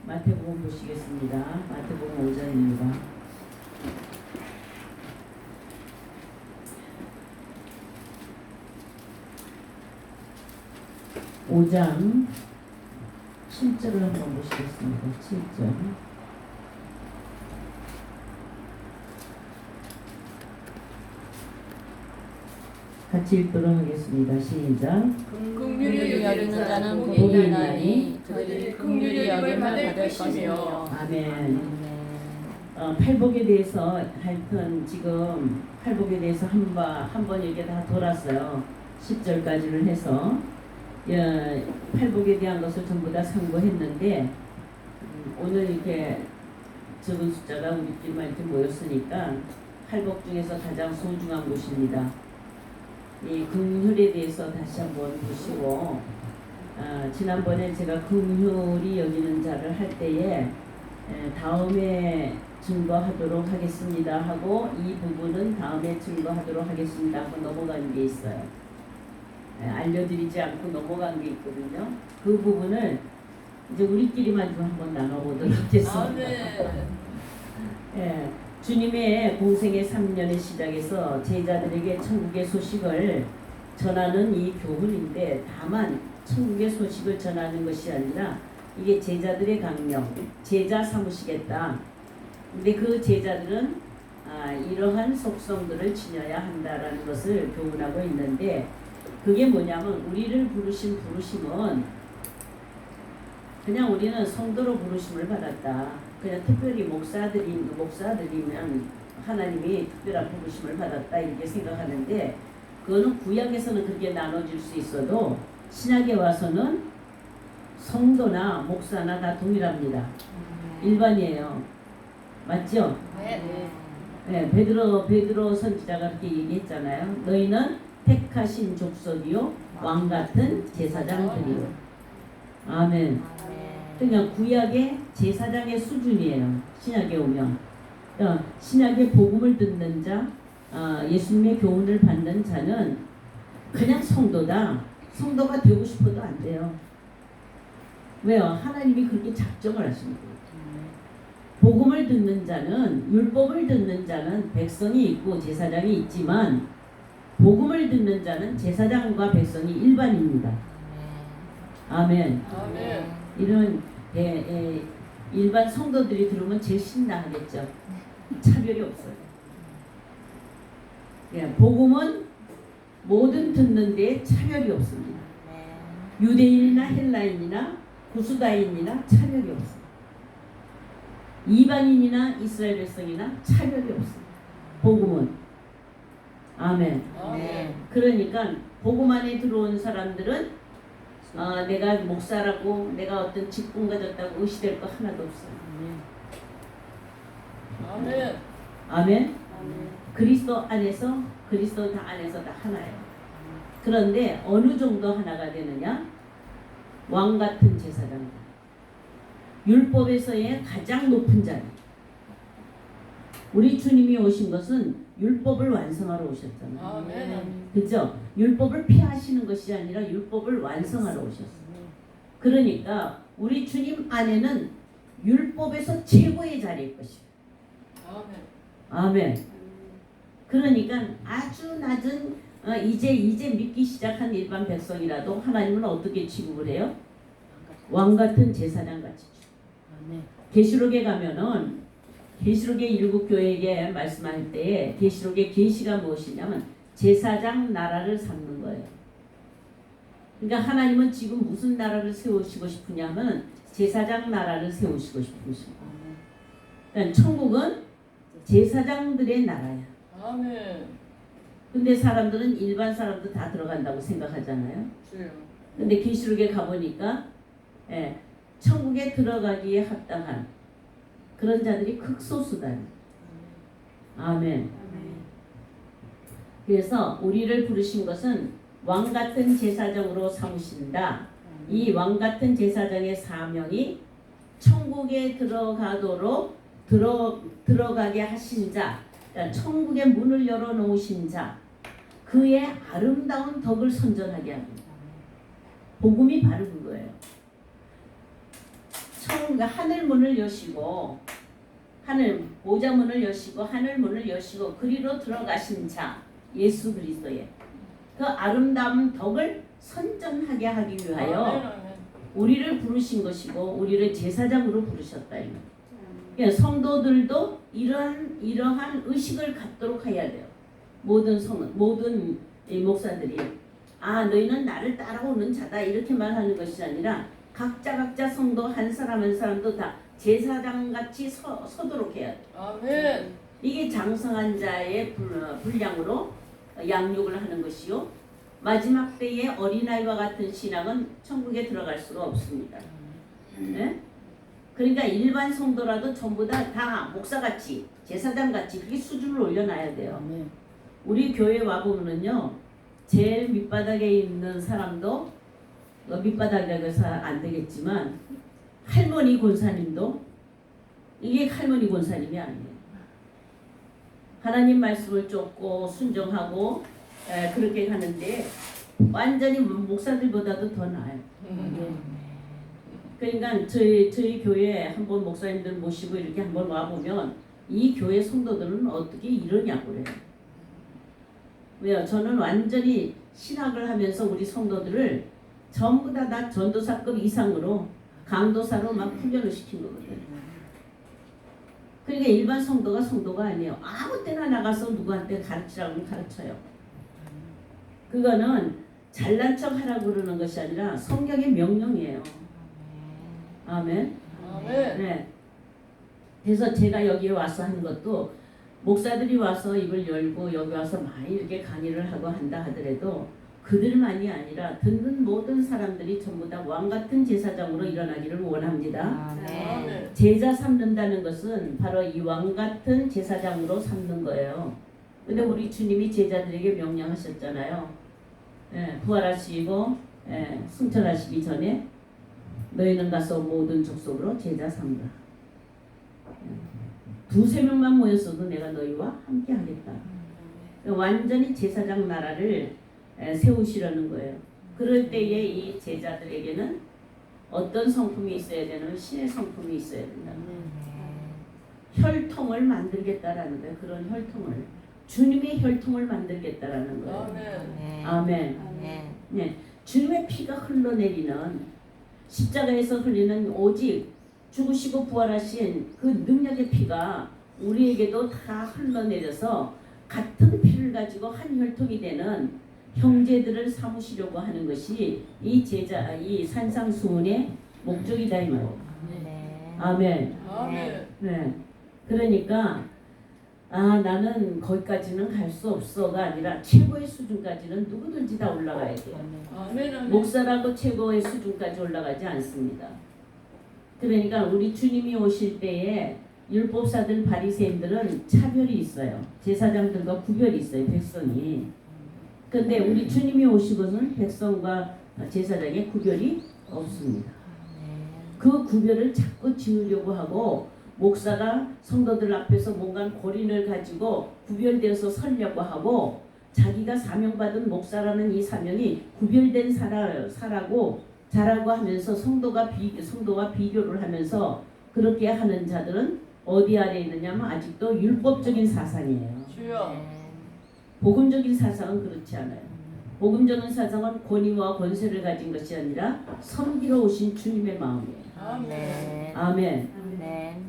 마태복음 보시겠습니다. 마태복음 5장입니다. 오장 7절을 한번 보시겠습니다. 7절. 같이 읽도록 하겠습니다. 시작. 긍휼히 여기는 자는 복이 복이 있나니 저희들이 긍휼히 여김을 받을 것이며. 아멘. 팔복에 대해서 하여튼 지금 팔복에 대해서 한 번 이게 다 돌았어요. 10절까지를 해서 팔복에 대한 것을 전부 다 상고했는데 오늘 이렇게 적은 숫자가 우리끼리만 이렇게 모였으니까 팔복 중에서 가장 소중한 곳입니다. 이 긍휼에 대해서 다시 한번 보시고 지난번에 제가 긍휼이 여기는 자를 할 때에 다음에 증거하도록 하겠습니다 하고 이 부분은 다음에 증거하도록 하겠습니다 하고 넘어간 게 있어요. 알려드리지 않고 넘어간 게 있거든요. 그 부분을 이제 우리끼리만 좀 한번 나눠보도록 하겠습니다. 주님의 공생의 3년의 시작에서 제자들에게 천국의 소식을 전하는 이 교훈인데, 다만 천국의 소식을 전하는 것이 아니라 이게 제자들의 강령, 제자 삼으시겠다. 근데 그 제자들은 이러한 속성들을 지녀야 한다라는 것을 교훈하고 있는데, 그게 뭐냐면 우리를 부르신 부르심은 그냥 우리는 성도로 부르심을 받았다. 그냥 특별히 목사들이면 하나님이 특별한 부르심을 받았다 이렇게 생각하는데, 그거는 구약에서는 그렇게 나눠질 수 있어도 신약에 와서는 성도나 목사나 다 동일합니다. 일반이에요. 맞죠? 네, 베드로 선지자가 그렇게 얘기했잖아요. 너희는 택하신 족속이요 왕 같은 제사장들이요. 아멘. 그냥 구약의 제사장의 수준이에요. 신약에 오면 신약의 복음을 듣는 자, 예수님의 교훈을 받는 자는 그냥 성도다. 성도가 되고 싶어도 안 돼요. 왜요? 하나님이 그렇게 작정을 하십니다. 복음을 듣는 자는, 율법을 듣는 자는 백성이 있고 제사장이 있지만, 복음을 듣는 자는 제사장과 백성이 일반입니다. 아멘. 이런 일반 성도들이 들으면 제일 신나하겠죠. 차별이 없어요. 복음은 모든 듣는 데에 차별이 없습니다. 유대인이나 헬라인이나 구스다인이나 차별이 없어요. 이방인이나 이스라엘 백성이나 차별이 없어요. 복음은. 아멘. 그러니까 복음 안에 들어온 사람들은 내가 목사라고 내가 어떤 직분 가졌다고 의시될 거 하나도 없어요. 아멘. 아멘. 그리스도 안에서 다 하나예요. 그런데 어느 정도 하나가 되느냐? 왕 같은 제사장. 율법에서의 가장 높은 자리. 우리 주님이 오신 것은 율법을 완성하러 오셨잖아요. 아멘. 그죠? 율법을 폐하시는 것이 아니라 율법을 완성하러 오셨어요. 그러니까 우리 주님 안에는 율법에서 최고의 자리일 것이에요. 아멘. 그러니까 아주 낮은 이제 믿기 시작한 일반 백성이라도 하나님은 어떻게 취급을 해요? 왕 같은 제사장 같이. 계시록에 가면은 계시록의 일곱 교회에게 말씀할 때에 계시록의 계시가 무엇이냐면 제사장 나라를 삼는 거예요. 그러니까 하나님은 지금 무슨 나라를 세우시고 싶으냐면 제사장 나라를 세우시고 싶으십니다. 그러니까 천국은 제사장들의 나라야. 아멘. 근데 사람들은 일반 사람도 다 들어간다고 생각하잖아요. 근데 계시록에 가보니까 천국에 들어가기에 합당한 그런 자들이 극소수다. 아멘. 그래서 우리를 부르신 것은 왕 같은 제사장으로 삼으신다. 이 왕 같은 제사장의 사명이 천국에 들어가게 하신 자, 천국의 문을 열어놓으신 자, 그의 아름다운 덕을 선전하게 합니다. 복음이 바로 그거예요. 하늘 문을 여시고 하늘 보좌 문을 여시고 하늘 문을 여시고 그리로 들어가신 자 예수 그리스도의 그 아름다운 덕을 선전하게 하기 위하여 아멘, 아멘. 우리를 부르신 것이고 우리를 제사장으로 부르셨다. 그러니까 성도들도 이러한 의식을 갖도록 해야 돼요. 모든 이 목사들이 너희는 나를 따라오는 자다 이렇게 말하는 것이 아니라 각자 성도 한 사람 한 사람도 다 제사장 같이 서도록 해야 돼. 아멘. 이게 장성한 자의 분량으로 양육을 하는 것이요. 마지막 때의 어린아이와 같은 신앙은 천국에 들어갈 수가 없습니다. 네? 그러니까 일반 성도라도 전부 다 목사같이 제사장같이 그게 수준을 올려놔야 돼요. 우리 교회 와보면은요. 제일 밑바닥에 있는 사람도 밑바닥이라고 해서 안 되겠지만 할머니 권사님도 이게 할머니 권사님이 아니에요. 하나님 말씀을 쫓고 순종하고 그렇게 하는데 완전히 목사들보다도 더 나아요. 그러니까 저희 교회 한번 목사님들 모시고 이렇게 한번 와보면 이 교회 성도들은 어떻게 이러냐고 그래요. 왜요? 저는 완전히 신학을 하면서 우리 성도들을 전부 다 전도사급 이상으로 강도사로 막 훈련을 시킨 거거든요. 그러니까 일반 성도가 아니에요. 아무 때나 나가서 누구한테 가르치라고 가르쳐요. 그거는 잘난 척 하라고 그러는 것이 아니라 성경의 명령이에요. 아멘. 아멘. 네. 그래서 제가 여기에 와서 하는 것도 목사들이 와서 입을 열고 여기 와서 많이 이렇게 강의를 하고 한다 하더라도 그들만이 아니라 듣는 모든 사람들이 전부 다 왕같은 제사장으로 일어나기를 원합니다. 아멘. 제자 삼는다는 것은 바로 이 왕같은 제사장으로 삼는 거예요. 근데 우리 주님이 제자들에게 명령하셨잖아요. 부활하시고 승천하시기 전에 너희는 가서 모든 족속으로 제자 삼으라. 두세 명만 모였어도 내가 너희와 함께 하겠다. 완전히 제사장 나라를 세우시려는 거예요. 그럴 때에 이 제자들에게는 어떤 성품이 있어야 되는 신의 성품이 있어야 된다. 혈통을 만들겠다라는 거예요. 그런 혈통을 주님의 혈통을 만들겠다라는 거예요. 아멘. 네, 주님의 피가 흘러내리는 십자가에서 흘리는 오직 죽으시고 부활하신 그 능력의 피가 우리에게도 다 흘러내려서 같은 피를 가지고 한 혈통이 되는 형제들을 삼으시려고 하는 것이 이 산상수훈의 목적이다 이 말이에요. 아멘. 아멘. 네. 그러니까 나는 거기까지는 갈 수 없어가 아니라 최고의 수준까지는 누구든지 다 올라가야 돼요. 아멘. 목사라고 최고의 수준까지 올라가지 않습니다. 그러니까 우리 주님이 오실 때에 율법사들 바리새인들은 차별이 있어요. 제사장들과 구별이 있어요. 백성이. 그런데 우리 주님이 오시고는 백성과 제사장의 구별이 없습니다. 그 구별을 자꾸 지으려고 하고 목사가 성도들 앞에서 뭔가 고린을 가지고 구별되어서 서려고 하고 자기가 사명받은 목사라는 이 사명이 구별된 자라고 하면서 성도와 비교를 하면서 그렇게 하는 자들은 어디 아래에 있느냐면 아직도 율법적인 사상이에요. 주여. 복음적인 사상은 그렇지 않아요. 복음적인 사상은 권위와 권세를 가진 것이 아니라 섬기러 오신 주님의 마음이에요. 아멘. 아멘.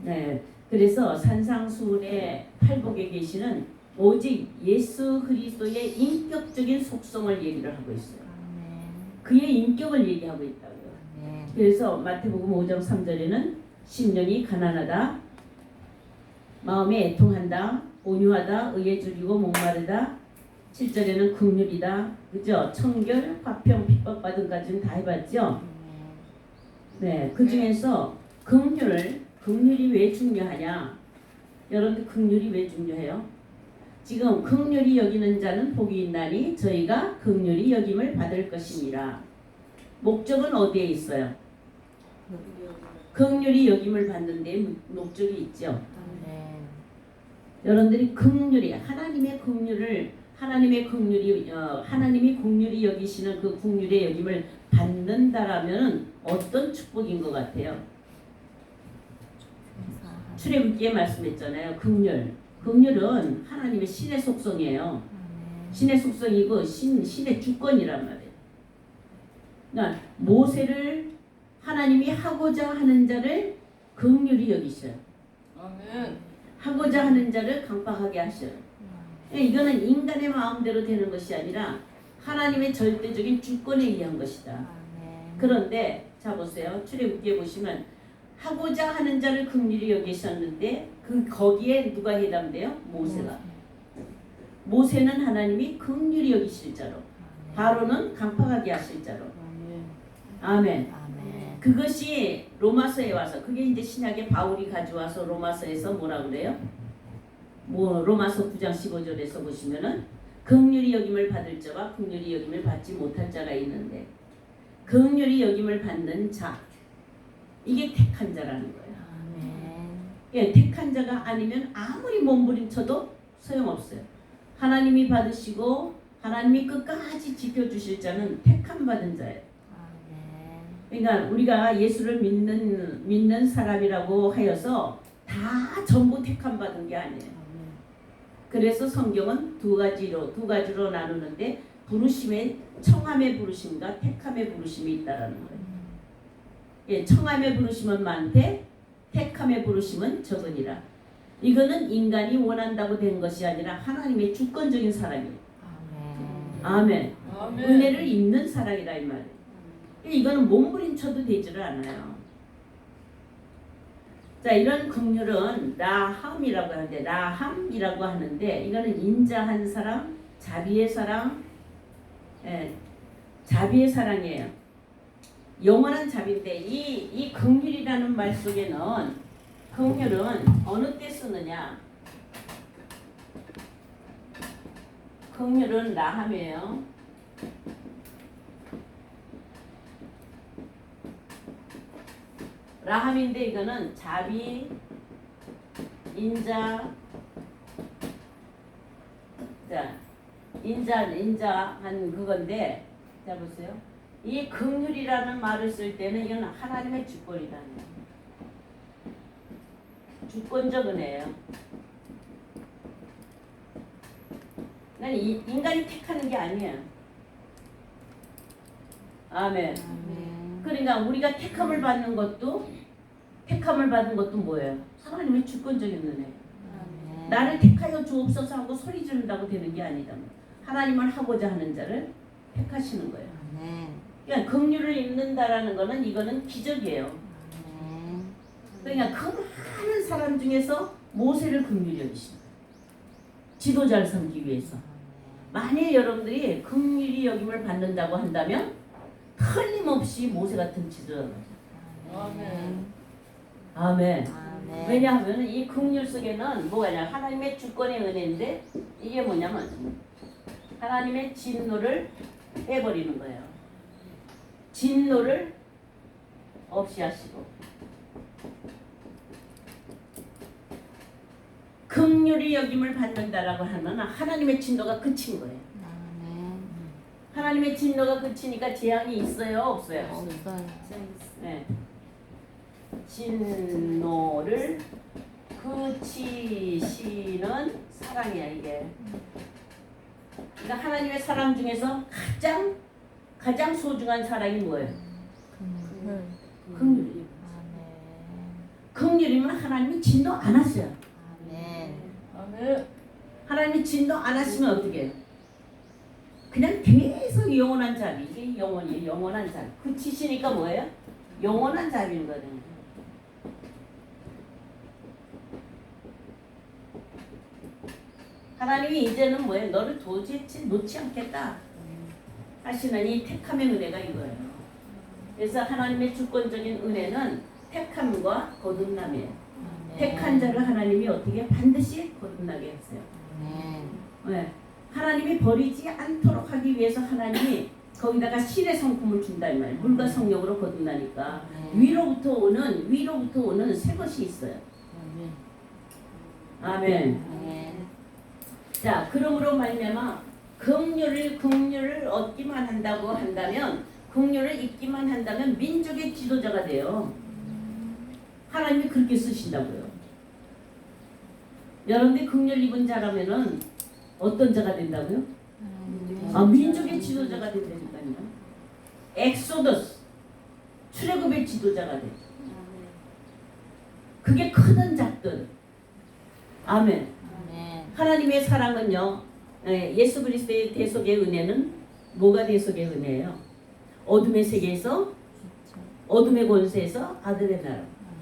네. 그래서 산상수훈의 팔복에 계시는 오직 예수 그리스도의 인격적인 속성을 얘기를 하고 있어요. 그의 인격을 얘기하고 있다고요. 그래서 마태복음 5장 3절에는 심령이 가난하다, 마음에 애통한다, 온유하다, 의에 줄이고 목마르다. 7절에는 긍휼이다, 그죠? 청결, 화평, 핍박받은 까지는 다 해봤죠. 네, 그 중에서 긍휼이 왜 중요하냐? 여러분들 긍휼이 왜 중요해요? 지금 긍휼히 여기는 자는 복이 있나니 저희가 긍휼히 여김을 받을 것입니다. 목적은 어디에 있어요? 긍휼히 여김을 받는 데 목적이 있죠. 여러분들이 긍휼이 하나님이 긍휼히 여기시는 그 긍휼의 여김을 받는다라면 어떤 축복인 것 같아요? 출애굽기에 말씀했잖아요. 긍휼은 하나님의 신의 속성이에요. 신의 속성이고 신의 주권이란 말이에요. 그러니까 모세를 하나님이 하고자 하는 자를 긍휼히 여기셔요. 아멘. 하고자 하는 자를 강팍하게 하셔요. 이거는 인간의 마음대로 되는 것이 아니라 하나님의 절대적인 주권에 의한 것이다. 그런데 자 보세요. 출애굽기에 보시면 하고자 하는 자를 긍휼히 여기셨는데 거기에 누가 해당돼요? 모세가. 모세는 하나님이 긍휼히 여기실 자로, 바로는 강팍하게 하실 자로. 아멘. 그것이 로마서에 와서 그게 이제 신약에 바울이 가져와서 로마서에서 뭐라 그래요? 로마서 9장 15절에서 보시면은 긍휼히 여김을 받을 자와 긍휼히 여김을 받지 못할 자가 있는데 긍휼히 여김을 받는 자 이게 택한 자라는 거예요. 예, 택한 자가 아니면 아무리 몸부림쳐도 소용없어요. 하나님이 받으시고 하나님이 끝까지 지켜주실 자는 택함 받은 자예요. 그러니까 우리가 예수를 믿는 사람이라고 하여서 다 전부 택함 받은 게 아니에요. 그래서 성경은 두 가지로 나누는데 부르심의 청함의 부르심과 택함의 부르심이 있다라는 거예요. 예, 청함의 부르심은 많되 택함의 부르심은 적으니라. 이거는 인간이 원한다고 된 것이 아니라 하나님의 주권적인 사랑이에요. 아멘. 은혜를 입는 사랑이라 이 말이에요. 이거는 몸부림쳐도 되지를 않아요. 자, 이런 긍휼은 라함이라고 하는데 라함이라고 하는데 이거는 인자한 사랑, 자비의 사랑, 자비의 사랑이에요. 영원한 자비인데 이 긍휼이라는 말 속에는 긍휼은 어느 때 쓰느냐? 긍휼은 라함이에요. 라함인데 이거는 자비, 인자, 자, 인자한 그건데, 자 보세요. 이 긍휼이라는 말을 쓸 때는 이건 하나님의 주권이라는 거예요. 주권적 은혜예요. 그러니까 인간이 택하는 게 아니에요. 아멘. 그러니까 우리가 택함을 받는 것도 뭐예요? 하나님의 주권적인 은혜. 나를 택하여 주옵소서 하고 소리 지른다고 되는 게 아니다. 하나님을 하고자 하는 자를 택하시는 거예요. 그러니까 긍휼을 입는다라는 거는 이거는 기적이에요. 그러니까 그 많은 사람 중에서 모세를 긍휼히 여기신 거예요. 지도자를 삼기 위해서. 만일 여러분들이 긍휼히 여김을 받는다고 한다면 틀림없이 모세 같은 지도자가 아멘. 아멘. 왜냐하면 이 긍휼 속에는 뭐가냐 하나님의 주권의 은혜인데 이게 뭐냐면 하나님의 진노를 빼버리는 거예요. 진노를 없이 하시고 긍휼히 여김을 받는다라고 하면 하나님의 진노가 그친 거예요. 하나님의 진노가 그치니까 재앙이 있어요, 없어요? 네. 진노를 그치시는 사랑이야 이게. 그러니까 하나님의 사랑 중에서 가장 소중한 사랑이 뭐예요? 긍휼이에요. 긍휼이면 하나님이 진노 안 하셔요. 아멘. 하나님이 진노 안 하시면 어떻게 해요? 그냥 계속 영원한 자비. 이게 영원이에요. 영원한 자비. 그치시니까 뭐예요? 영원한 자비인 거예요. 하나님이 이제는 뭐예요? 너를 도저히 놓지 않겠다 하시는 이 택함의 은혜가 이거예요. 그래서 하나님의 주권적인 은혜는 택함과 거듭남이에요. 택한 자를 하나님이 어떻게 반드시 거듭나게 했어요. 네. 하나님이 버리지 않도록 하기 위해서 하나님이 거기다가 신의 성품을 준다 이 말이에요. 물과 성령으로 거듭나니까 위로부터 오는 새 것이 있어요. 아멘. 자, 그러므로 말미암아 긍휼을 얻기만 한다고 한다면 긍휼을 입기만 한다면 민족의 지도자가 돼요. 하나님이 그렇게 쓰신다고요. 여러분들 긍휼 입은 자라면은 어떤 자가 된다고요? 민족의 지도자가 된다니까요. 엑소더스 출애굽의 지도자가 돼. 그게 크든 작든. 아멘. 하나님의 사랑은요. 예수 그리스도의 대속의 은혜는 뭐가 대속의 은혜예요? 어둠의 세계에서 어둠의 권세에서 아들의 나라.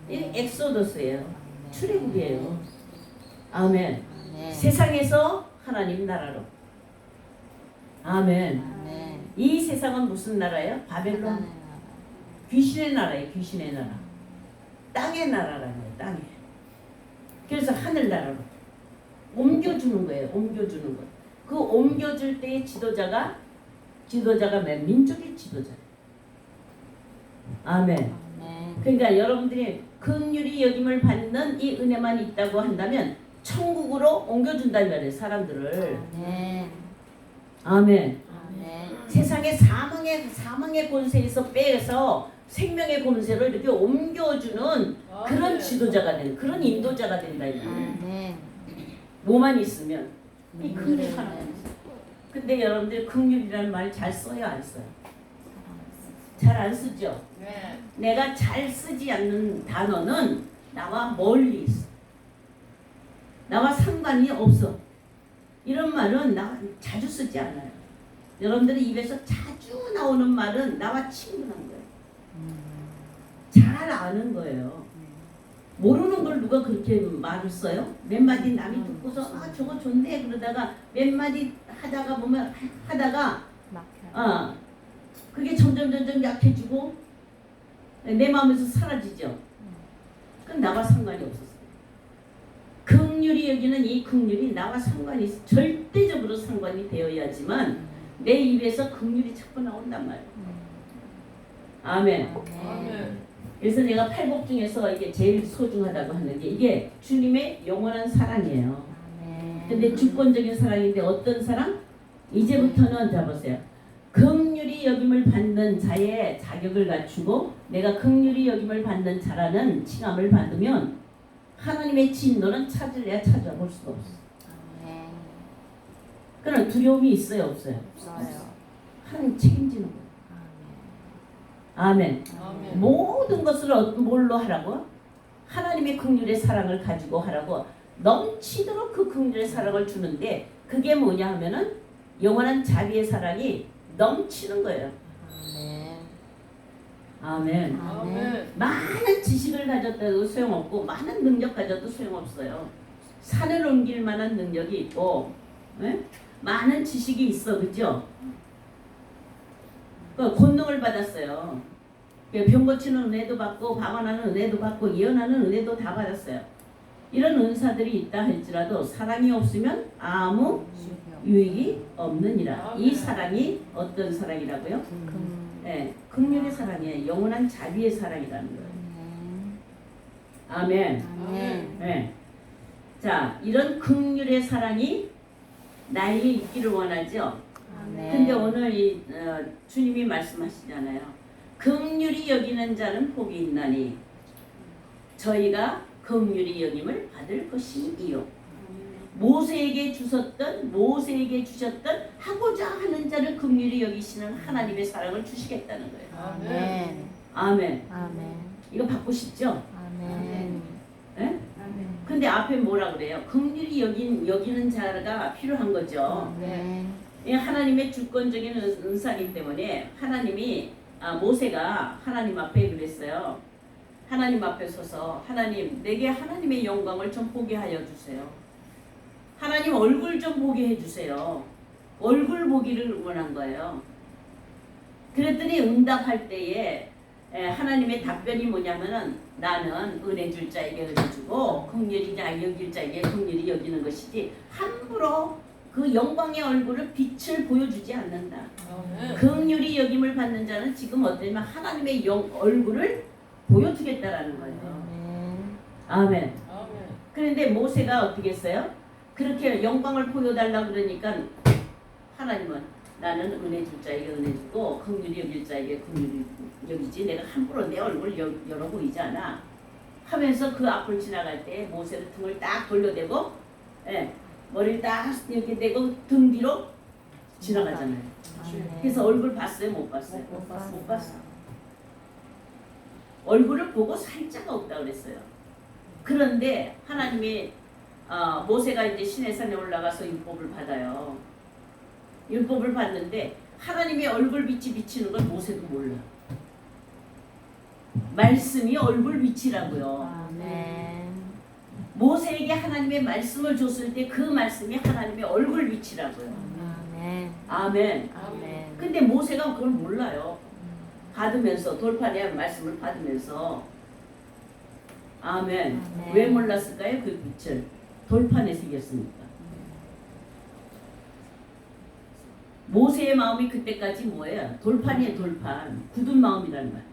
이 엑소더스예요. 출애굽이에요. 아멘. 세상에서 하나님 나라로. 아멘. 이 세상은 무슨 나라예요? 바벨론. 귀신의 나라예요. 귀신의 나라. 땅의 나라라는 거예요. 땅에. 그래서 하늘 나라로 옮겨주는 거예요. 옮겨주는 거. 그 옮겨줄 때의 지도자가 민족의 지도자. 아멘. 그러니까 여러분들이 긍휼히 여김을 받는 이 은혜만 있다고 한다면 천국으로 옮겨준다는 거예요. 사람들을. 아멘. 세상의 사망의 권세에서 빼서 생명의 권세를 이렇게 옮겨주는 그런 지도자가 되는, 그런 인도자가 된다. 뭐만 있으면 이 긍휼 하나. 근데 여러분들 긍휼이라는 말 잘 써요, 안 써요? 잘 안 쓰죠? 내가 잘 쓰지 않는 단어는 나와 멀리 있어. 나와 상관이 없어. 이런 말은 나 자주 쓰지 않아요. 여러분들이 입에서 자주 나오는 말은 나와 친근한 거예요. 잘 아는 거예요. 모르는 걸 누가 그렇게 말을 써요? 몇 마디 남이 듣고서 저거 좋네 그러다가 몇 마디 하다가 보면 그게 점점 약해지고 내 마음에서 사라지죠. 그건 나와 상관이 없었어요. 긍휼히 여기는 이 긍휼이 나와 상관이 절대적으로 상관이 되어야지만 내 입에서 긍휼이 자꾸 나온단 말이에요. 아멘. 그래서 내가 팔복 중에서 이게 제일 소중하다고 하는 게 이게 주님의 영원한 사랑이에요. 근데 주권적인 사랑인데 어떤 사랑? 이제부터는 잡으세요. 긍휼히 여김을 받는 자의 자격을 갖추고 내가 긍휼히 여김을 받는 자라는 칭함을 받으면 하나님의 진노는 찾을래야 찾아볼 수가 없어. 그런 두려움이 있어요, 없어요? 하나님 책임지는 거예요. 아멘. 모든 것을 뭘로 하라고? 하나님의 긍휼의 사랑을 가지고 하라고 넘치도록 그 긍휼의 사랑을 주는데 그게 뭐냐 하면은 영원한 자비의 사랑이 넘치는 거예요. 아멘. 많은 지식을 가졌다도 소용없고 많은 능력 가져도 소용없어요. 산을 옮길 만한 능력이 있고 많은 지식이 있어. 그죠? 권능을 받았어요. 병 고치는 은혜도 받고 방언하는 은혜도 받고 예언하는 은혜도 다 받았어요. 이런 은사들이 있다 할지라도 사랑이 없으면 아무 유익이 없느니라. 이 사랑이 어떤 사랑이라고요? 긍휼의 사랑이에요. 영원한 자비의 사랑이라는 거예요. 아멘. 네. 자, 이런 긍휼의 사랑이 나에게 있기를 원하죠. 근데 오늘 주님이 말씀하시잖아요. 긍휼히 여기는 자는 복이 있나니 저희가 긍휼히 여김을 받을 것이니요. 모세에게 주셨던 하고자 하는 자를 긍휼히 여기시는 하나님의 사랑을 주시겠다는 거예요. 아멘. 이거 받고 싶죠? 네? 근데 앞에 뭐라 그래요? 긍휼히 여기는 자가 필요한 거죠. 하나님의 주권적인 은사이기 때문에 하나님이 모세가 하나님 앞에 그랬어요. 하나님 앞에 서서 하나님 내게 하나님의 영광을 좀 보게 하여 주세요. 하나님 얼굴 좀 보게 해주세요. 얼굴 보기를 원한 거예요. 그랬더니 응답할 때에 하나님의 답변이 뭐냐면은 나는 은혜 줄 자에게 은혜 주고 긍휼히 여길 자에게 긍휼히 여기는 것이지 함부로 그 영광의 얼굴을 빛을 보여주지 않는다. 긍휼히 여김을 받는 자는 지금 어떠냐면 하나님의 얼굴을 보여주겠다라는 거예요. 아멘. 그런데 모세가 어떻게 했어요? 그렇게 영광을 보여달라고 그러니까 하나님은 나는 은혜 줄 자에게 은혜 주고 긍휼히 여길 자에게 긍휼히 여기지 내가 함부로 내 얼굴 열어 보이지 않아 하면서 그 앞을 지나갈 때 모세는 등을 딱 돌려대고 예, 머리를 딱 이렇게 대고 등 뒤로 지나가잖아요. 그래서 얼굴 봤어요? 못 봤어요? 못 봤어요. 얼굴을 보고 살짝 없다 그랬어요. 그런데 하나님이 모세가 이제 시내산에 올라가서 율법을 받아요. 율법을 받는데 하나님의 얼굴 빛이 비치는 걸 모세도 몰라. 말씀이 얼굴 빛이라고요. 아멘. 모세에게 하나님의 말씀을 줬을 때 그 말씀이 하나님의 얼굴 빛이라고요. 아멘. 아멘. 아멘. 근데 모세가 그걸 몰라요. 받으면서 돌판에 말씀을 받으면서 아멘. 아멘. 왜 몰랐을까요? 그 빛을 돌판에 새겼으니까. 모세의 마음이 그때까지 뭐예요? 돌판이에요. 돌판. 굳은 마음이라는 말.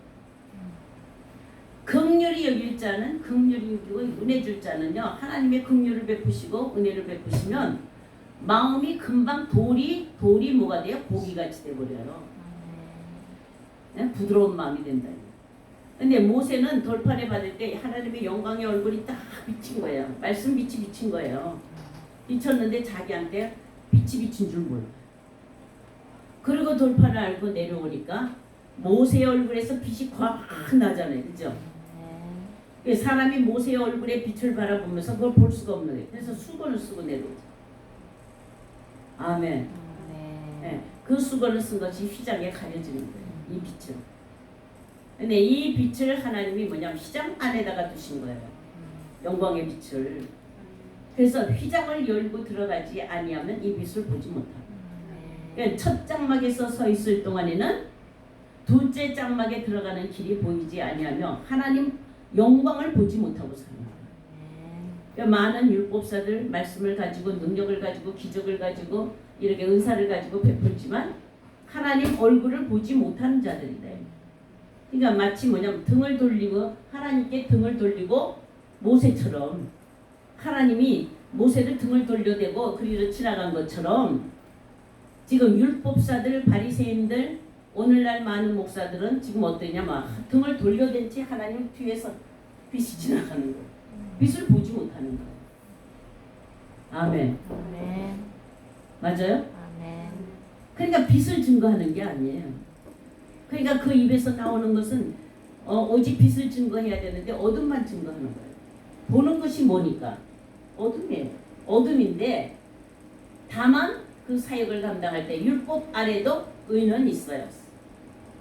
긍휼히 여길 자는 긍휼히 여기고 은혜 줄 자는요 하나님의 긍휼을 베푸시고 은혜를 베푸시면 마음이 금방 돌이 뭐가 돼요? 고기같이 돼버려요. 네? 부드러운 마음이 된다. 근데 모세는 돌판에 받을 때 하나님의 영광의 얼굴이 딱 비친 거예요. 말씀 빛이 비친 거예요. 비쳤는데 자기한테 빛이 비친 줄 몰라. 그리고 돌판을 알고 내려오니까 모세의 얼굴에서 빛이 확 나잖아요. 그죠? 사람이 모세의 얼굴에 빛을 바라보면서 그걸 볼 수가 없는 거예요. 그래서 수건을 쓰고 내려오죠. 아멘. 네, 그 수건을 쓴 것이 휘장에 가려지는 거예요. 이 빛을. 근데 이 빛을 하나님이 뭐냐면 휘장 안에다가 두신 거예요. 영광의 빛을. 그래서 휘장을 열고 들어가지 아니하면 이 빛을 보지 못하고. 그러니까 첫 장막에서 서 있을 동안에는 둘째 장막에 들어가는 길이 보이지 아니하며 하나님 영광을 보지 못하고 사는 거예요. 그러니까 많은 율법사들 말씀을 가지고 능력을 가지고 기적을 가지고 이렇게 은사를 가지고 베풀지만 하나님 얼굴을 보지 못하는 자들이다. 그러니까 마치 뭐냐면 등을 돌리고 하나님께 등을 돌리고 모세처럼 하나님이 모세를 등을 돌려대고 그리로 지나간 것처럼 지금 율법사들 바리새인들 오늘날 많은 목사들은 지금 어떠냐 막 등을 돌려댄 채 하나님 뒤에서 빛이 지나가는 거예요. 빛을 보지 못하는 거예요. 아멘. 아멘. 맞아요? 아멘. 그러니까 빛을 증거하는 게 아니에요. 그러니까 그 입에서 나오는 것은 오직 빛을 증거해야 되는데 어둠만 증거하는 거예요. 보는 것이 뭐니까? 어둠이에요. 어둠인데 다만 그 사역을 감당할 때 율법 아래도 의는 있어요.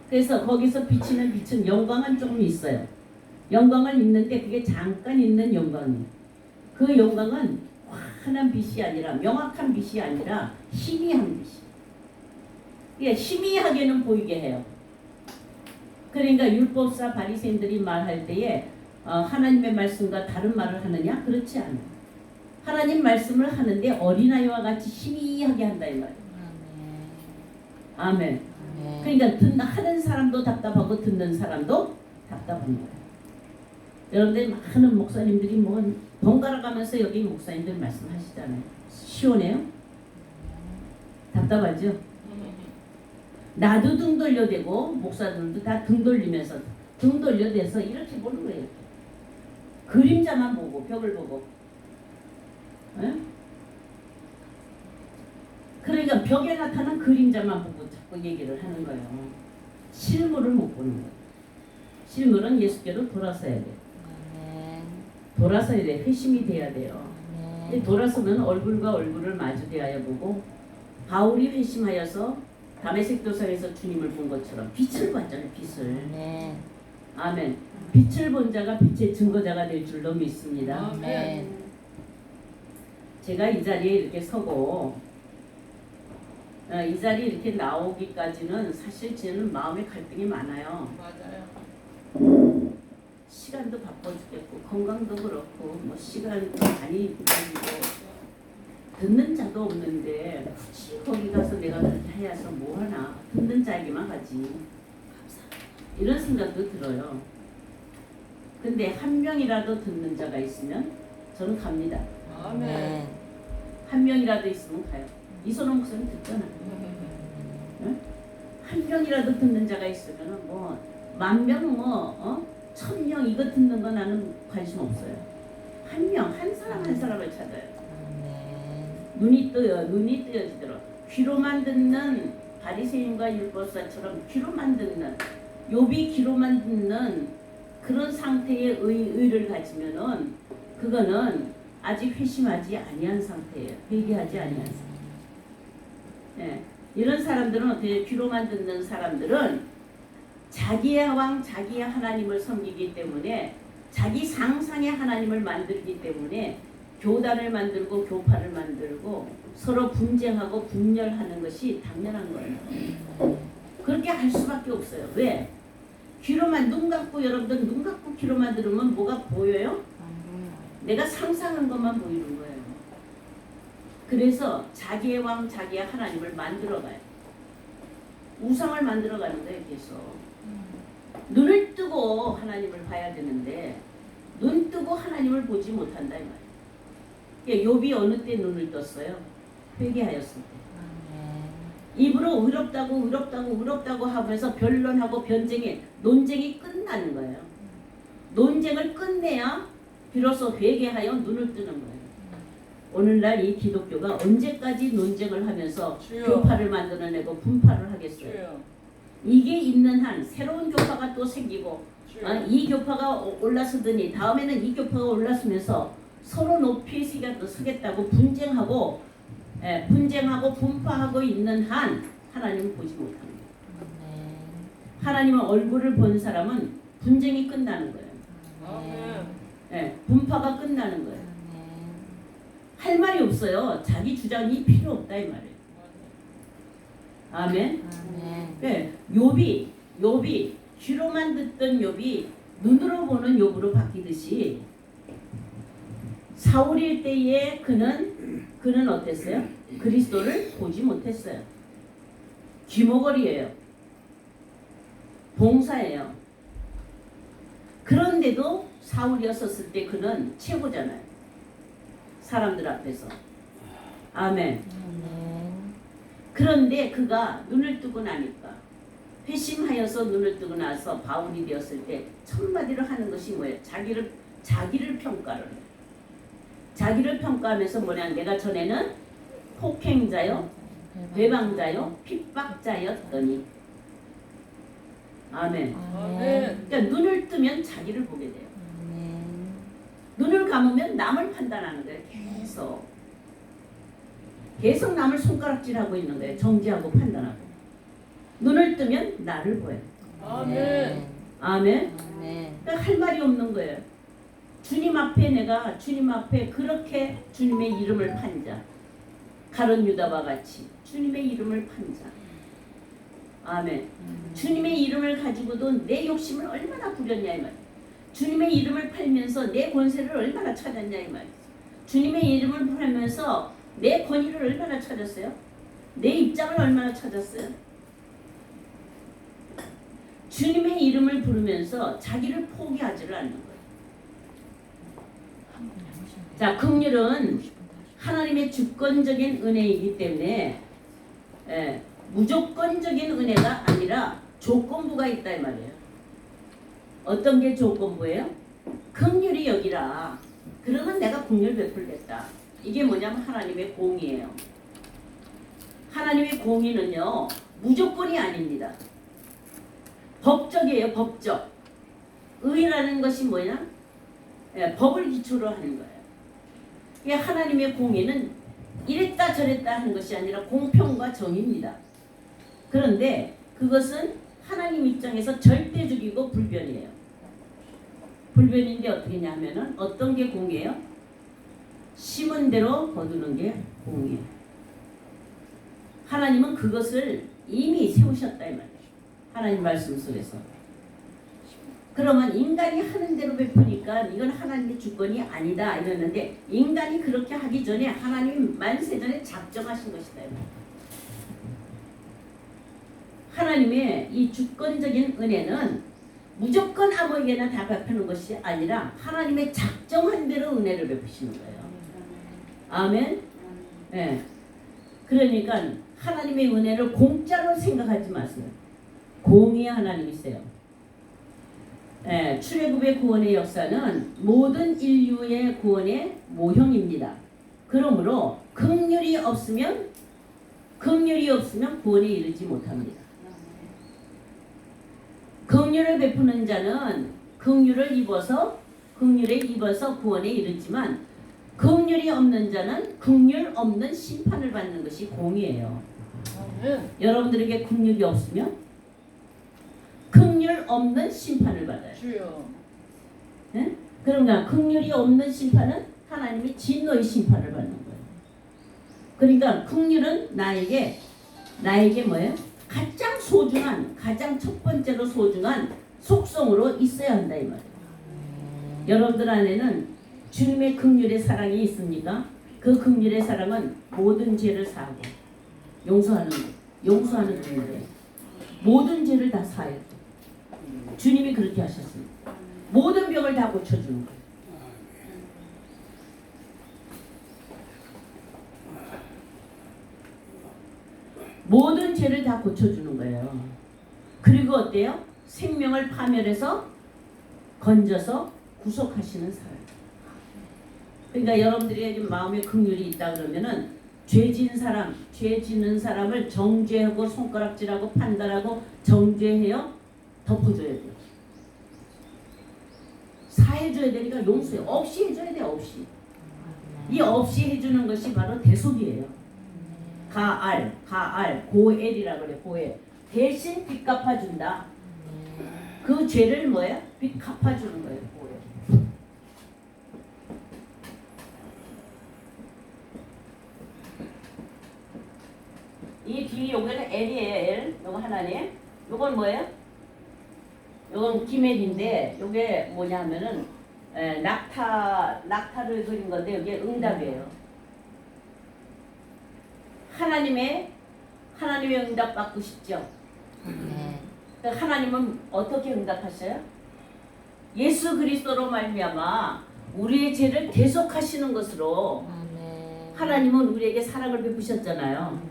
그래서 거기서 비치는 빛은 영광은 조금 있어요. 영광을 있는데 그게 잠깐 있는 영광이에요. 그 영광은 환한 빛이 아니라 명확한 빛이 아니라 희미한 빛이. 예, 희미하게는 보이게 해요. 그러니까 율법사 바리새인들이 말할 때에 하나님의 말씀과 다른 말을 하느냐? 그렇지 않아요. 하나님 말씀을 하는데 어린아이와 같이 희미하게 한다 이 말이에요. 아멘. 그러니까 하는 사람도 답답하고 듣는 사람도 답답한 거예요. 여러분들 많은 목사님들이 뭐 번갈아 가면서 여기 목사님들 말씀하시잖아요. 시원해요? 답답하죠? 나도 등 돌려대고 목사들도 다 등 돌리면서 등 돌려대서 이렇게 보는 거예요. 그림자만 보고 벽을 보고. 에? 그러니까 벽에 나타난 그림자만 보고 자꾸 얘기를 하는 거예요. 실물을 못 보는 거예요. 실물은 예수께로 돌아서야 돼요. 돌아서야 돼. 회심이 돼야 돼요. 돌아서면 얼굴과 얼굴을 마주 대하여 보고 바울이 회심하여서 다메섹 도상에서 주님을 본 것처럼 빛을 봤잖아요. 빛을. 아멘. 빛을 본 자가 빛의 증거자가 될 줄로 믿습니다. 아멘. 제가 이 자리에 이렇게 서고 이 자리에 이렇게 나오기까지는 사실 저는 마음의 갈등이 많아요. 맞아요. 시간도 바빠 죽겠고 건강도 그렇고 뭐 시간도 많이 가지고 듣는 자도 없는데 굳이 거기 가서 내가 그렇게 해서 뭐하나 듣는 자에게만 가지 이런 생각도 들어요. 근데 한 명이라도 듣는 자가 있으면 저는 갑니다. 아멘. 한 명이라도 있으면 가요. 이선호 목사님 듣잖아. 응? 한 명이라도 듣는 자가 있으면 뭐 만 명 뭐 1000명 이거 듣는 거 나는 관심 없어요. 한 명, 한 사람 한 사람을 찾아요. 눈이 뜨여지도록 귀로만 듣는 바리새인과 율법사처럼 귀로만 듣는 욥이 귀로만 듣는 그런 상태의 의를 가지면은 그거는 아직 회심하지 아니한 상태예요. 회개하지 아니한 상태. 예, 이런 사람들은 어떻게 귀로만 듣는 사람들은 자기의 왕, 자기의 하나님을 섬기기 때문에 자기 상상의 하나님을 만들기 때문에 교단을 만들고 교파를 만들고 서로 분쟁하고 분열하는 것이 당연한 거예요. 그렇게 할 수밖에 없어요. 왜? 귀로만 눈 감고 여러분들 눈 감고 귀로만 들으면 뭐가 보여요? 내가 상상한 것만 보이는 거예요. 그래서 자기의 왕, 자기의 하나님을 만들어가요. 우상을 만들어가는 거예요. 계속. 눈을 뜨고 하나님을 봐야 되는데 눈 뜨고 하나님을 보지 못한다 이 말이에요. 욥이 어느 때 눈을 떴어요? 회개하였을 때. 입으로 의롭다고 하면서 변론하고 논쟁이 끝나는 거예요. 논쟁을 끝내야 비로소 회개하여 눈을 뜨는 거예요. 오늘날 이 기독교가 언제까지 논쟁을 하면서 교파를 만들어내고 분파를 하겠어요? 이게 있는 한 새로운 교파가 또 생기고 이 교파가 올라서더니 다음에는 이 교파가 올라서면서 서로 높이 서겠다고 분쟁하고 분파하고 있는 한 하나님을 보지 못합니다. 하나님은 얼굴을 본 사람은 분쟁이 끝나는 거예요. 분파가 끝나는 거예요. 할 말이 없어요. 자기 주장이 필요 없다 이 말이에요. 아멘. 네, 욥이 귀로만 듣던 욥이 눈으로 보는 욥으로 바뀌듯이 사울일 때에 그는 어땠어요? 그리스도를 보지 못했어요. 귀머거리예요. 봉사예요. 그런데도 사울이었을 때 그는 최고잖아요. 사람들 앞에서. 아멘. 그런데 그가 눈을 뜨고 나니까 회심하여서 눈을 뜨고 나서 바울이 되었을 때 첫마디로 하는 것이 뭐예요? 자기를 평가를 해요. 자기를 평가하면서 뭐냐? 내가 전에는 폭행자요, 배방자요, 핍박자였더니. 아멘. 그러니까 눈을 뜨면 자기를 보게 돼요. 눈을 감으면 남을 판단하는 거예요. 계속 남을 손가락질하고 있는 거예요. 정죄하고 판단하고. 눈을 뜨면 나를 보여요. 아멘. 그러니까 할 말이 없는 거예요. 주님 앞에 그렇게 주님의 이름을 판자. 가룟 유다와 같이 주님의 이름을 판자. 아멘. 주님의 이름을 가지고도 내 욕심을 얼마나 부렸냐 이 말. 주님의 이름을 팔면서 내 권세를 얼마나 찾았냐 이 말. 주님의 이름을 팔면서 내 권위를 얼마나 찾았어요? 내 입장을 얼마나 찾았어요? 주님의 이름을 부르면서 자기를 포기하지를 않는 거예요. 자, 긍휼은 하나님의 주권적인 은혜이기 때문에 무조건적인 은혜가 아니라 조건부가 있다 이 말이에요. 어떤 게 조건부예요? 긍휼히 여기라. 그러면 내가 긍휼 베풀겠다. 이게 뭐냐면 하나님의 공의예요. 하나님의 공의는요 무조건이 아닙니다. 법적이에요. 법적. 의라는 것이 뭐냐? 법을 기초로 하는 거예요. 하나님의 공의는 이랬다 저랬다 하는 것이 아니라 공평과 정의입니다. 그런데 그것은 하나님 입장에서 절대적이고 불변이에요. 불변인데 어떻게 하면은 어떤 게 공이에요? 심은 대로 거두는 게 공이에요. 하나님은 그것을 이미 세우셨다 이 말이에요. 하나님 말씀 속에서. 그러면 인간이 하는 대로 베푸니까 이건 하나님의 주권이 아니다 이랬는데 인간이 그렇게 하기 전에 하나님이 만세전에 작정하신 것이다. 하나님의 이 주권적인 은혜는 무조건 아무에게나 다 베푸는 것이 아니라 하나님의 작정한 대로 은혜를 베푸시는 거예요. 아멘. 네. 그러니까 하나님의 은혜를 공짜로 생각하지 마세요. 공의 하나님이세요. 출애굽의 구원의 역사는 모든 인류의 구원의 모형입니다. 그러므로 긍휼이 없으면 구원에 이르지 못합니다. 긍휼을 베푸는 자는 긍휼에 입어서 구원에 이르지만 긍휼이 없는 자는 긍휼 없는 심판을 받는 것이 공이에요. 여러분들에게 긍휼이 없으면 긍휼 없는 심판을 받아요. 주여. 네? 그러니까 긍휼이 없는 심판은 하나님이 진노의 심판을 받는 거예요. 그러니까 긍휼은 나에게 뭐예요? 가장 첫 번째로 소중한 속성으로 있어야 한다 이 말이에요. 여러분들 안에는 주님의 긍휼의 사랑이 있습니까? 그 긍휼의 사랑은 모든 죄를 사하고 용서하는 긍휼이에요. 모든 죄를 다 사해요. 주님이 그렇게 하셨습니다. 모든 병을 다 고쳐주는 거예요. 모든 죄를 다 고쳐주는 거예요. 그리고 어때요? 생명을 파멸해서 건져서 구속하시는 사람. 그러니까 여러분들이 좀 마음에 긍휼이 있다 그러면은 죄 짓는 사람을 정죄하고 손가락질하고 판단하고 정죄해요. 덮어줘야 돼요. 사해줘야 되니까 용서해. 없이 해줘야 돼. 없이. 이 없이 해주는 것이 바로 대속이에요. 고엘이라고 그래. 고엘. 대신 빚 갚아준다. 그 죄를 뭐야? 빚 갚아주는 거예요. 고엘. 이 뒤에 요거는 엘이에요. 엘. 요거 하나님. 요건 뭐예요? 요건 기멜인데 요게 뭐냐 하면은 낙타를 그린 건데 여기에 응답이에요. 하나님의 응답 받고 싶죠? 그러니까 하나님은 어떻게 응답하셔요? 예수 그리스도로 말미암아 우리의 죄를 대속하시는 것으로 하나님은 우리에게 사랑을 베푸셨잖아요.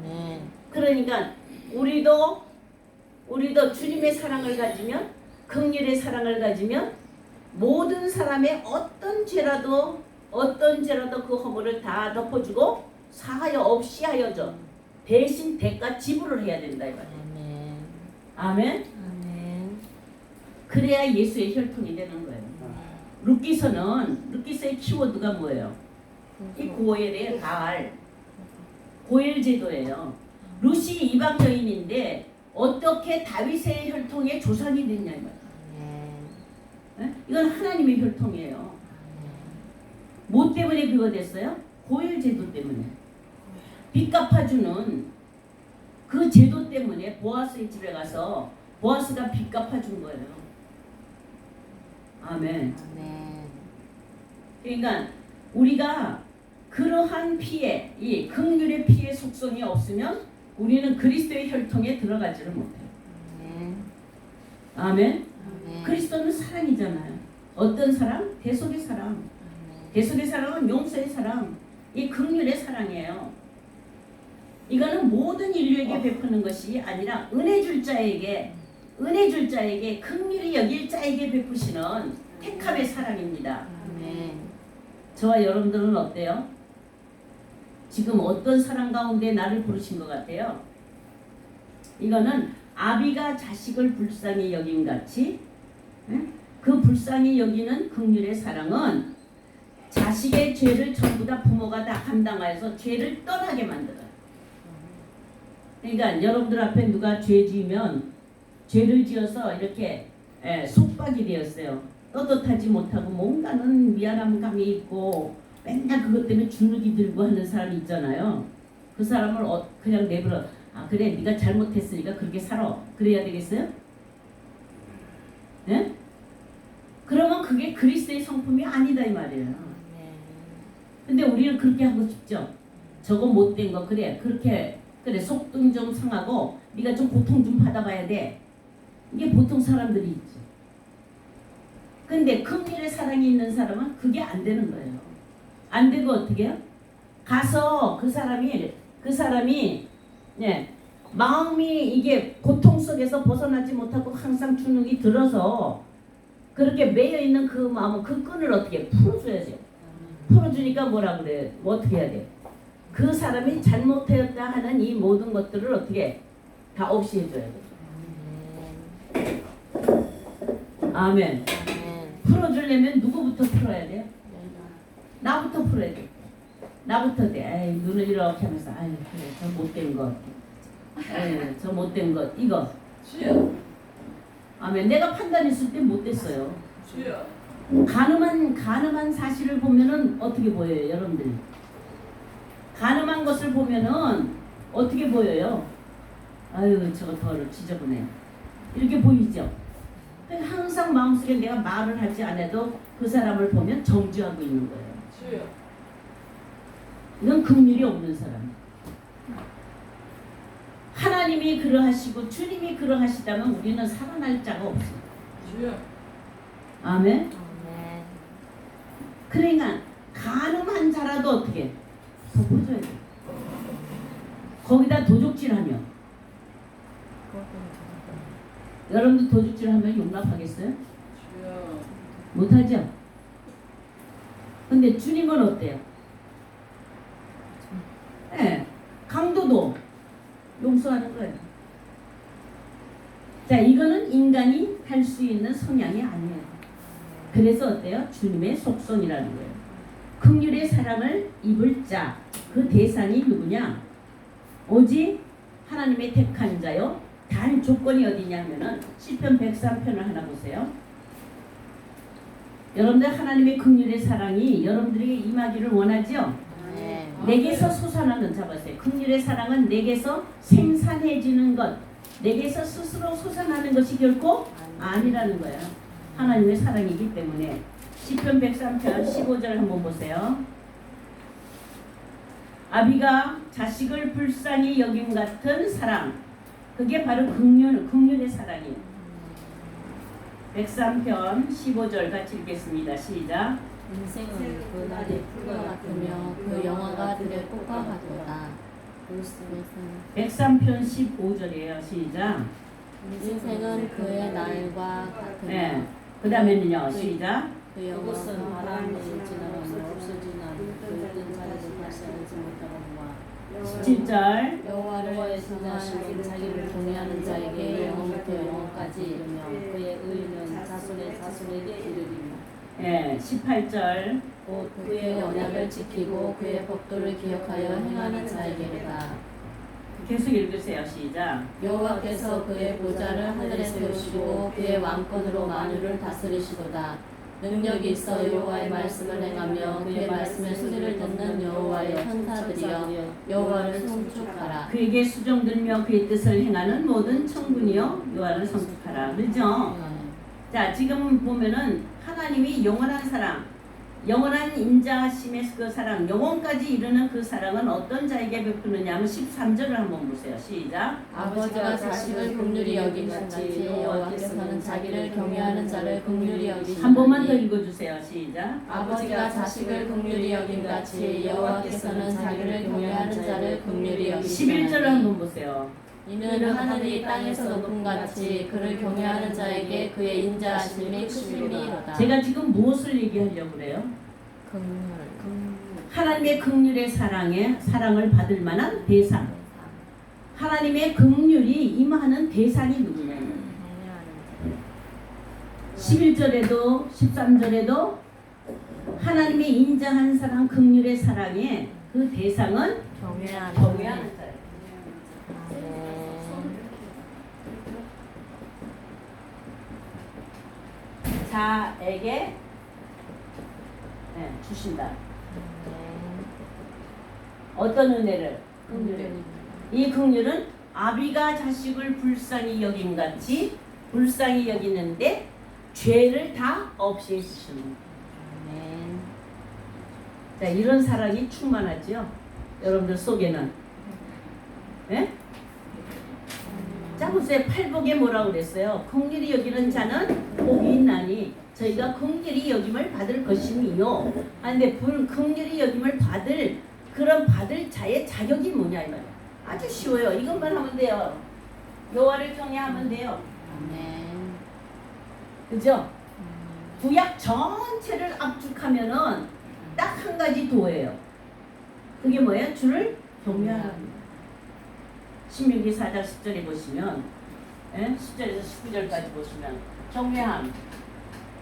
그러니까 우리도 주님의 사랑을 가지면 긍휼의 사랑을 가지면 모든 사람의 어떤 죄라도 그 허물을 다 덮어주고 사하여 없이 하여져 대신 대가 지불을 해야 된다 이 말이에요. 아멘. 그래야 예수의 혈통이 되는 거예요. 루키서의 키워드가 뭐예요? 이 고엘의 고엘 제도예요. 루시 이방 여인인데 어떻게 다윗의 혈통의 조상이 됐냐 이 말이에요. 이건 하나님의 혈통이에요. 뭐 때문에 그거 됐어요? 고엘 제도 때문에. 빚 갚아주는 그 제도 때문에 보아스의 집에 가서 보아스가 빚 갚아준 거예요. 아멘. 그러니까 우리가 그러한 피해, 이 긍휼의 피해 속성이 없으면 우리는 그리스도의 혈통에 들어가지를 못해요. 아멘. 그리스도는 사랑이잖아요. 어떤 사랑? 대속의 사랑. 대속의 사랑은 용서의 사랑. 이 긍휼의 사랑이에요. 이거는 모든 인류에게 베푸는 것이 아니라 은혜 줄 자에게 긍휼히 여길 자에게 베푸시는 택함의 사랑입니다. 저와 여러분들은 어때요? 지금 어떤 사랑 가운데 나를 부르신 것 같아요? 이거는 아비가 자식을 불쌍히 여긴 같이 그 불쌍히 여기는 긍휼의 사랑은 자식의 죄를 전부 다 부모가 다 감당하여서 죄를 떠나게 만들어요. 그러니까 여러분들 앞에 누가 죄 지으면 죄를 지어서 이렇게 속박이 되었어요. 떳떳하지 못하고 뭔가는 미안한 감이 있고 맨날 그것 때문에 주눅이 들고 하는 사람이 있잖아요. 그 사람을 그냥 내버려 그래 네가 잘못했으니까 그렇게 살아 그래야 되겠어요? 네? 그러면 그게 그리스도의 성품이 아니다 이 말이에요. 근데 우리는 그렇게 하고 싶죠. 저거 못된 거 그래 속등 좀 상하고 네가 좀 고통 좀 받아봐야 돼. 이게 보통 사람들이 있지. 근데 긍휼의 사랑이 있는 사람은 그게 안 되는 거예요. 안 되고 어떻게 해요? 가서 그 사람이 마음이 이게 고통 속에서 벗어나지 못하고 항상 주눅이 들어서 그렇게 매여 있는 그 마음은 그 끈을 어떻게 풀어줘야죠. 풀어주니까 뭐라 그래? 뭐 어떻게 해야 돼? 그 사람이 잘못하였다 하는 이 모든 것들을 어떻게 다 없이 해줘야 돼. 아멘. 아멘. 풀어주려면 누구부터 풀어야 돼요? 나부터 풀어야 돼. 나부터 돼. 에이, 눈을 이렇게 하면서 아유 그래 저 못된 것. 에이, 저 못된 것 이거. 주여. 아멘. 내가 판단했을 때 못됐어요. 주여. 가늠한 사실을 보면은 어떻게 보여요, 여러분들이? 가늠한 것을 보면은 어떻게 보여요? 아유 저거 덜 지저분해. 이렇게 보이죠? 그러니까 항상 마음속에 내가 말을 하지 않아도 그 사람을 보면 정죄하고 있는 거예요. 주여. 이건 긍휼이 없는 사람. 하나님이 그러하시고 주님이 그러하시다면 우리는 살아날 자가 없어요. 주여. 아멘. 아멘. 그러니까 가늠한 자라도 어떻게 덮어줘야 돼. 거기다 도적질하며. 여러분들 도적질하면 용납하겠어요? 주여. 못하죠. 근데 주님은 어때요? 네, 강도도 용서하는 거예요. 자, 이거는 인간이 할 수 있는 성향이 아니에요. 그래서 어때요? 주님의 속성이라는 거예요. 긍휼의 사랑을 입을 자, 그 대상이 누구냐? 오직 하나님의 택한 자요. 단 조건이 어디냐 하면은 시편 103편을 하나 보세요. 여러분들 하나님의 긍휼의 사랑이 여러분들에게 임하기를 원하죠? 네. 내게서 솟아나는 잡으세요. 긍휼의 사랑은 내게서 생산해지는 것, 내게서 스스로 솟아나는 것이 결코 아니라는 거예요. 하나님의 사랑이기 때문에. 시편 103편 15절 한번 보세요. 아비가 자식을 불쌍히 여김 같은 사랑, 그게 바로 긍휼의 사랑이에요. 103편 15절 같이 읽겠습니다. 시작. 인생은 그 날의 풀과 같으며 그 영화가 들의 꽃과 같도다. 103편 15절이에요. 시작. 인생은 그의 날과 같으며 네. 그 다음에는요. 시작. 그 영화는 바람이 지나가며 없어지나니 그릇된 자리를 다시 알지 못하거니와 17절. 여호와의 신자심은 자기를 경외하는 자에게 영원부터 영원까지 이르며 그의 의는 자손의 자손에게 이르리며 예, 18절. 곧 그의 언약을 지키고 그의 법도를 기억하여 행하는 자에게로다. 계속 읽으세요. 시작. 여호와께서 그의 보좌를 하늘에 세우시고 그의 왕권으로 만유를 다스리시도다. 능력이 있어 여호와의 말씀을 행하며 그의 말씀의 소리를 듣는 여호와의 천사들이여 여호와를 송축하라. 그에게 수종들며 그의 뜻을 행하는 모든 청군이여 여호와를 성축하라. 그렇죠? 자, 지금 보면은 하나님이 영원한 사랑, 영원한 인자하심의 그 사랑, 영원까지 이르는 그 사랑은 어떤 자에게 베푸느냐 하면 13절을 한번 보세요. 시작. 아버지가 자식을 긍휼히 여김같이 여호와께서는 자기를 경외하는 자를 긍휼히 여기시나니 한 번만 더 읽어주세요. 시작. 아버지가 자식을 긍휼히 여김같이 여호와께서는 자기를 경외하는 자를 긍휼히 여기시나니 11절을 한번 보세요. 이는 하늘이 땅에서 높음 같이 그를 경외하는 자에게 그의 인자하심이 크심이로다. 제가 지금 무엇을 얘기하려고 그래요? 긍휼. 하나님의 긍휼의 사랑을 받을 만한 대상. 하나님의 긍휼이 임하는 대상이 누구냐? 11절에도 13절에도 하나님의 인자한 사랑, 긍휼의 사랑의 그 대상은 경외하는 경외하는 자예요. 자에게 주신다. 어떤 은혜를? 긍휼을. 이 긍휼은 아비가 자식을 불쌍히 여긴 같이 불쌍히 여기는데 죄를 다 없이 해주시는 거예요. 자, 이런 사랑이 충만하죠. 여러분들 속에는. 네? 자, 보세요. 팔복에 뭐라고 그랬어요? 긍휼히 여기는 자는 복이 있나니 저희가 긍휼히 여김을 받을 것이니요. 근데 긍휼히 여김을 받을 자의 자격이 뭐냐 이 말이야. 아주 쉬워요. 이것만 하면 돼요. 여호와를 경외하면 돼요. 그죠? 구약 전체를 압축하면은 딱 한 가지 도예요. 그게 뭐야? 주를 경외하라. 신명기 4장 10절에 보시면 10절에서 19절까지 보시면 경외함